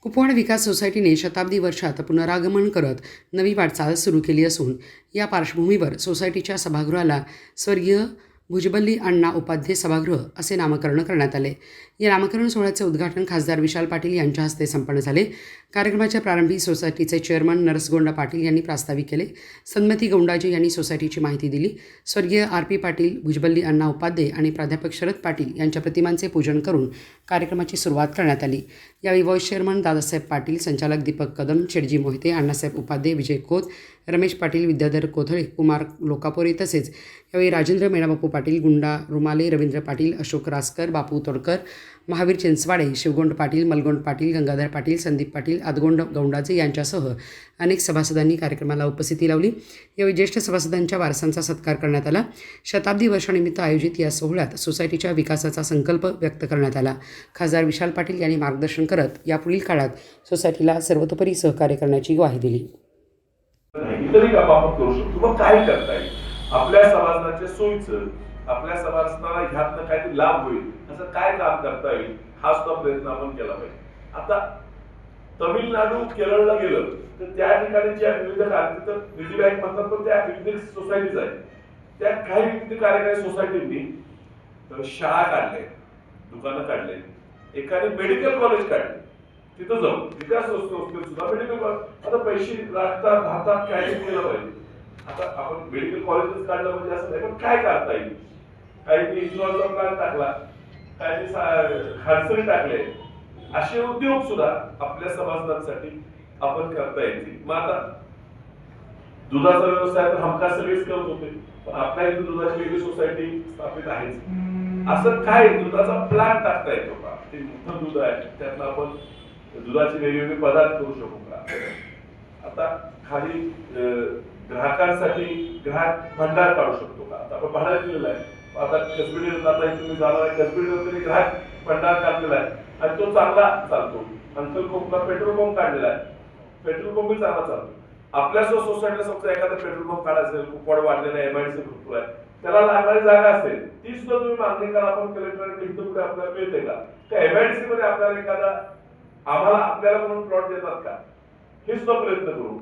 कुपवाड विकास सोसायटीने शताब्दी वर्षात पुनरागमन करत नवी वाटचाल सुरू केली असून या पार्श्वभूमीवर सोसायटीच्या सभागृहाला स्वर्गीय भुजबल्ली अण्णा उपाध्ये सभागृह असे नामकरण करण्यात आले। या नामकरण सोहळ्याचे उद्घाटन खासदार विशाल पाटील यांच्या हस्ते संपन्न झाले। कार्यक्रमाच्या प्रारंभी सोसायटीचे चेअरमन नरसगोंडा पाटील यांनी प्रास्ताविक केले। सन्मती गौंडाजी यांनी सोसायटीची माहिती दिली। स्वर्गीय आर.पी. पाटील, भुजबल्ली अण्णा उपाध्ये आणि प्राध्यापक शरद पाटील यांच्या प्रतिमांचे पूजन करून कार्यक्रमाची सुरुवात करण्यात आली। यावेळी व्हाईस चेअरमन दादासाहेब पाटील, संचालक दीपक कदम, शेटजी मोहिते, अण्णासाहेब उपाध्ये, विजय खोत, रमेश पाटील, विद्याधर कोथळे, कुमार लोकापोरे तसेच यावेळी राजेंद्र मेणाबापू पाटील, गुंडा रुमाले, रवींद्र पाटील, अशोक रासकर, बापू तोडकर, महावीर चिंचवाडे, शिवगोंड पाटील, मलगोंड पाटील, गंगाधर पाटील, संदीप पाटील, आदगोंड गौंडाचे यांच्यासह अनेक सभासदांनी कार्यक्रमाला उपस्थिती लावली। यावेळी ज्येष्ठ सभासदांच्या वारसांचा सत्कार करण्यात आला। शताब्दी वर्षानिमित्त आयोजित या सोहळ्यात सोसायटीच्या विकासाचा संकल्प व्यक्त करण्यात आला। खासदार विशाल पाटील यांनी मार्गदर्शन करत यापुढील काळात सोसायटीला सर्वतोपरी सहकार्य करण्याची ग्वाही दिली। इतरही काम आपण करू शकतो, मग काय करता येईल आपल्या समाजाच्या सोयीचं, आपल्या समाजाला ह्यातनं काहीतरी लाभ होईल असं काय काम करता येईल हा सुद्धा प्रयत्न आपण केला पाहिजे। आता तमिळनाडू, केरळला गेलं तर त्या ठिकाणी ज्या विविध तिथं निधी बँक म्हणतात, पण त्या विविध सोसायटीज आहेत, त्या काही विविध कार्यकारी सोसायटींनी शाळा काढल्या, दुकानं काढले, एखादे मेडिकल कॉलेज काढले, तिथं जाऊन विकास संस्थेत सुद्धा मेडिकल कॉलेज आता पैसे लागतात, हातात काय केलं पाहिजे। आता आपण मेडिकल कॉलेजेस काढलं म्हणजे असं नाही, पण काय करता येईल, काही इन्शुरन्सचा प्लॅन टाकला, काही खासगी टाकले, असे उद्योग सुद्धा आपल्या समाजासाठी आपण करता येतील। मग आता दुधाचा व्यवसाय तर हमखास सगळेच करत होते, पण आपल्या इथे दुधाची वेगळी सोसायटी स्थापित आहेच। असं काय दुधाचा प्लॅन टाकता येतो का? ते मोठं दूध आहे, त्यातनं आपण दुधाचे वेगवेगळे पदार्थ करू शकू का? आता खाली ग्राहकांसाठी ग्राहक भंडार काढू शकतो का? आता आपण भाडा दिलेला आहे, आता कसबीडीवर आता तुम्ही जाणार आहे, कसबीडीवर तरी ग्राहक भंडार काढलेला आहे आणि तो चांगला चालतो। अंकल कोपला पेट्रोल पंप काढलेला आहे, पेट्रोल पंपही चांगला चालतो। आपल्या सोसायटीला समजा एखादा पेट्रोल पंप काढायचा असेल, कुपवाड वाढलेला आहे, एमआयडीसी भरपूर आहे, त्याला लागणारी जागा असेल ती सुद्धा तुम्ही मागणी करा, आपण कलेक्टर इथं कुठे आपल्याला मिळते का एमआयडीसी मध्ये आपल्याला एखादा आम्हाला आपल्याला म्हणून प्लॉट देतात का, हे सुद्धा प्रयत्न करू।